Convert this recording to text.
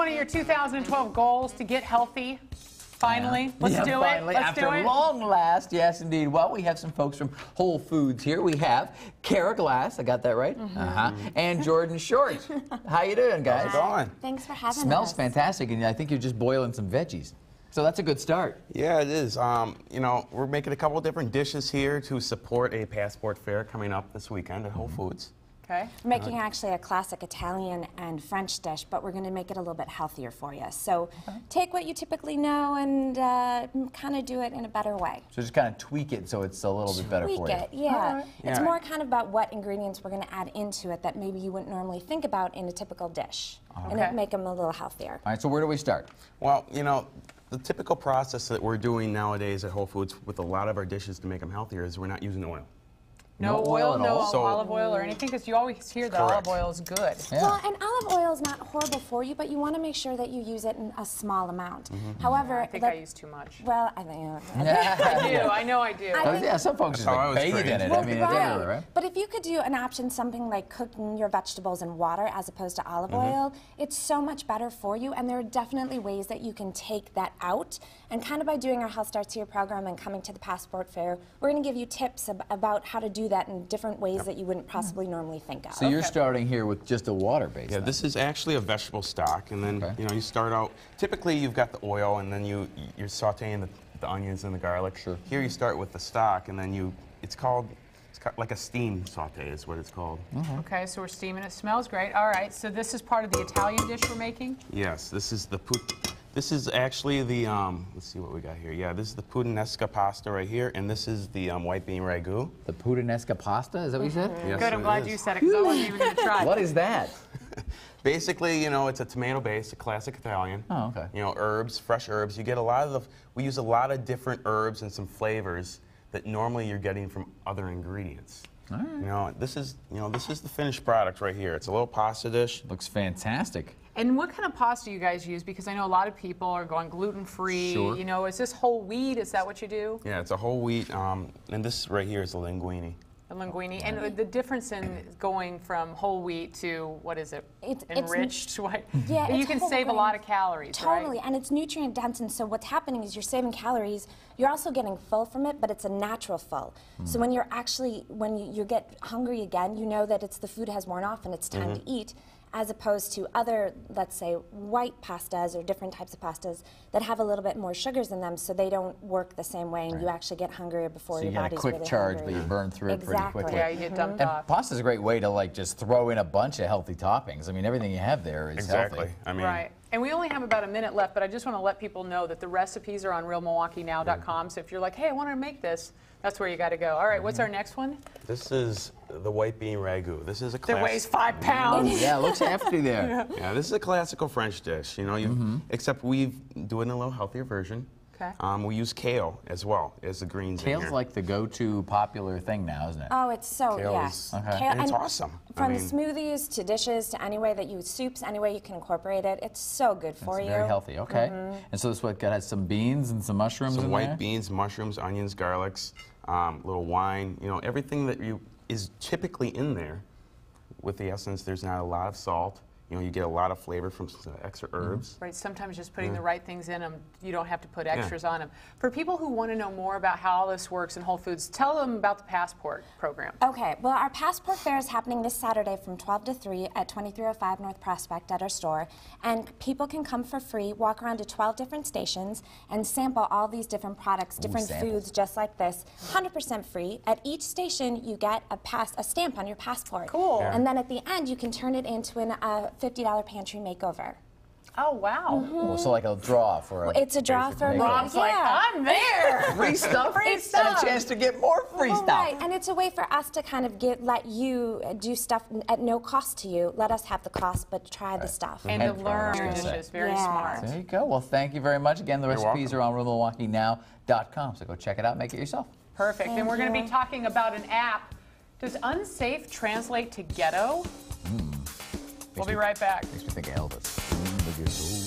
one of your 2012 goals to get healthy? Finally, let's do finally. it. Let's do it. After long last, yes, indeed. Well, we have some folks from Whole Foods here. We have Kara Glass, I got that right? And Jordan Short. How you doing, guys? How's it going? Thanks for having us. Smells fantastic, and I think you're just boiling some veggies. So that's a good start. Yeah, it is. You know, we're making a couple of different dishes here to support a passport fair coming up this weekend at Whole Foods. Okay. We're making actually a classic Italian and French dish, but we're going to make it a little bit healthier for you. So take what you typically know and kind of do it in a better way. So just kind of tweak it so it's a little bit better for you. Tweak it, yeah. It's Yeah. more kind of about what ingredients we're going to add into it that maybe you wouldn't normally think about in a typical dish, and Okay. make them a little healthier. All right, so where do we start? Well, you know, the typical process that we're doing nowadays at Whole Foods with a lot of our dishes to make them healthier is we're not using oil. No No oil, oil at no all? So- olive oil or anything, because you always hear that Correct. olive oil is good. Yeah. Well, and olive oil is not horrible for you, but you want to make sure that you use it in a small amount. However, I think I use too much. well, I think I do. I know I do. Yeah, some folks just That's how I like was bathe in trained. it. Well, I mean, it's everywhere, right? But if you could do an option, something like cooking your vegetables in water as opposed to olive oil, it's so much better for you. And there are definitely ways that you can take that out. And kind of by doing our Health Starts Here program and coming to the Passport Fair, we're going to give you tips about how to do that in different ways that you wouldn't possibly normally think of. So you're starting here with just a water base. Yeah, then. this is actually a vegetable stock, and then Okay. you know you start out. Typically, you've got the oil, and then you're sautéing the onions and the garlic. Sure. Here, you start with the stock, and then it's called like a steam sauté is what it's called. Okay, so we're steaming it. Smells great. All right, so this is part of the Italian dish we're making? Yes, this is the This is actually the let's see what we got here. Yeah, this is the puttanesca pasta right here, and this is the white bean ragu. The puttanesca pasta, is that what you said? Yes, Good, I'm it glad is. you said it, because I wasn't even going to try. What is that? Basically, you know, it's a tomato base, a classic Italian. Oh, okay. You know, herbs, fresh herbs. You get a lot of we use a lot of different herbs and some flavors that normally you're getting from other ingredients. All right. You know, this is the finished product right here. It's a little pasta dish. Looks fantastic. And what kind of pasta you guys use? Because I know a lot of people are going gluten-free. Sure. You know, is this whole wheat? Is that what you do? Yeah, it's a whole wheat, and this right here is a linguine. A linguine. And the difference in going from whole wheat to, what is it? It's Enriched white? Yeah, You it's can whole save a grain. lot of calories, Totally, right? and it's nutrient dense, and so what's happening is you're saving calories. You're also getting full from it, but it's a natural full. So when you're actually, when you get hungry again, you know that it's the food has worn off and it's time to eat, as opposed to other, let's say, white pastas or different types of pastas that have a little bit more sugars in them, so they don't work the same way, and you actually get hungrier before So you your get a body's quick really charge, hungry. but you burn through it pretty Exactly. quickly. Yeah, you get dumped And off. pasta's a great way to like just throw in a bunch of healthy toppings. I mean, everything you have there is Exactly. healthy. I mean, Right. And we only have about a minute left, but I just want to let people know that the recipes are on realmilwaukeenow.com. So if you're like, hey, I want to make this, that's where you got to go. All right, what's our next one? this is the white bean ragu. This is a That classic. weighs 5 pounds. Yeah, it looks hefty there. Yeah, this is a classical French dish. You know, except we do it in a little healthier version. Okay. We use kale as well as the greens in Kale's here. like the go-to popular thing now, isn't it? Oh, it's so, Kale yes. is- Okay. and it's awesome. I From mean- smoothies to dishes to any way that you soups, any way you can incorporate it, it's so good for It's you. very healthy. Okay. And so this what got some beans and some mushrooms Some in white there? beans, mushrooms, onions, garlics, little wine. You know, everything that is typically in there. With the essence, there's not a lot of salt. You know, you get a lot of flavor from extra herbs. Right, sometimes just putting the right things in them, you don't have to put extras on them. For people who want to know more about how all this works in Whole Foods, tell them about the Passport program. Okay, well, our Passport Fair is happening this Saturday from 12 to 3 at 2305 North Prospect at our store. And people can come for free, walk around to 12 different stations, and sample all these different products, different samples. foods, just like this. 100% free. At each station, you get a stamp on your passport. Cool. Yeah. And then at the end, you can turn it into a $50 pantry makeover. Oh, wow. Well, so like a draw for a It's a draw for makeover. Rob's like, I'm there. free stuff, Free stuff. and a chance to get more free Well, stuff. right, and it's a way for us to kind of let you do stuff at no cost to you. Let us have the cost, but try the stuff. And to And- learn your I was gonna dishes. say. Very Yeah. smart. There you go. Well, thank you very much. Again, the You're recipes welcome. are on realmilwaukeenow.com, so go check it out, make it yourself. Perfect. And Thank we're going to you. be talking about an app. Does unsafe translate to ghetto? We'll be right back. Makes me think of Elvis. With your soul.